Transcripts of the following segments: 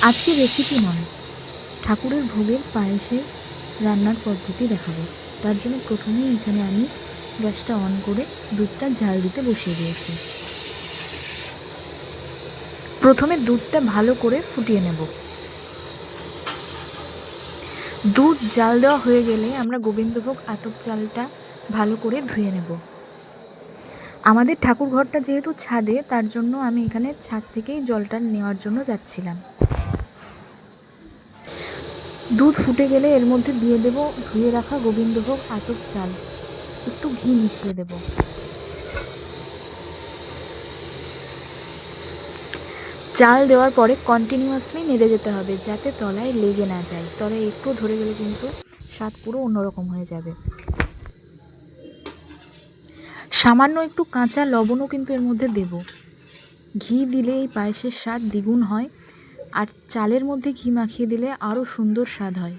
আজকে রেসিপি নয়, ঠাকুরের ভোগের পায়েসের রান্নার পদ্ধতি দেখাবো। তার জন্য প্রথমেই এখানে আমি গ্যাসটা অন করে দুধটা ঝাল দিতে বসিয়ে দিয়েছি। প্রথমে দুধটা ভালো করে ফুটিয়ে নেব। দুধ জাল দেওয়া হয়ে গেলে আমরা গোবিন্দভোগ আতপ চালটা ভালো করে ধুয়ে নেব। আমাদের ঠাকুর ঘরটা যেহেতু ছাদে, তার জন্য আমি এখানে ছাদ থেকেই জলটা নেওয়ার জন্য যাচ্ছিলাম। দুধ ফুটে গেলে এর মধ্যে দিয়ে দেব ধুয়ে রাখা গোবিন্দভোগ আতপ চাল, একটু ঘি মিশিয়ে দেব। চাল দেওয়ার পরে কন্টিনিউয়াসলি নেড়ে যেতে হবে, যাতে তলায় লেগে না যায়। তলায় একটু ধরে গেলে কিন্তু স্বাদ পুরো অন্যরকম হয়ে যাবে। সামান্য একটু কাঁচা লবণও কিন্তু এর মধ্যে দেব। ঘি দিলে এই পায়েসের স্বাদ দ্বিগুণ হয়, আর চালের মধ্যে ঘি মাখিয়ে দিলে আরও সুন্দর স্বাদ হয়।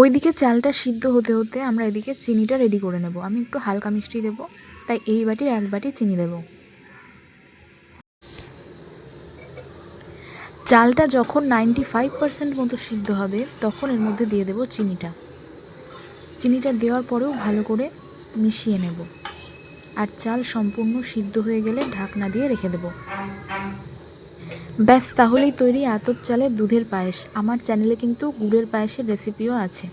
ওইদিকে চালটা সিদ্ধ হতে হতে আমরা এদিকে চিনিটা রেডি করে নেব। আমি একটু হালকা মিষ্টি দেব, তাই এই বাটির 1 বাটি চিনি দেব। চালটা যখন 95% মতো সিদ্ধ হবে, তখন এর মধ্যে দিয়ে দেব চিনিটা। চিনিটা দেওয়ার পরেও ভালো করে মিশিয়ে নেব, আর চাল সম্পূর্ণ সিদ্ধ হয়ে গেলে ঢাকনা দিয়ে রেখে দেব। ব্যাস, তাহলেই তৈরি আতপ চালের দুধের পায়েস। আমার চ্যানেলে কিন্তু গুড়ের পায়েসের রেসিপিও আছে,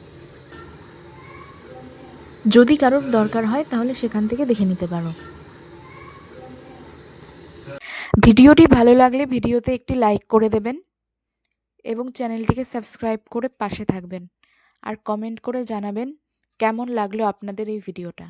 যদি কারোর দরকার হয় তাহলে সেখান থেকে দেখে নিতে পারো। ভিডিওটি ভালো লাগলে ভিডিওতে একটি লাইক করে দেবেন এবং চ্যানেলটিকে সাবস্ক্রাইব করে পাশে থাকবেন, আর কমেন্ট করে জানাবেন কেমন লাগলো আপনাদের এই ভিডিওটা।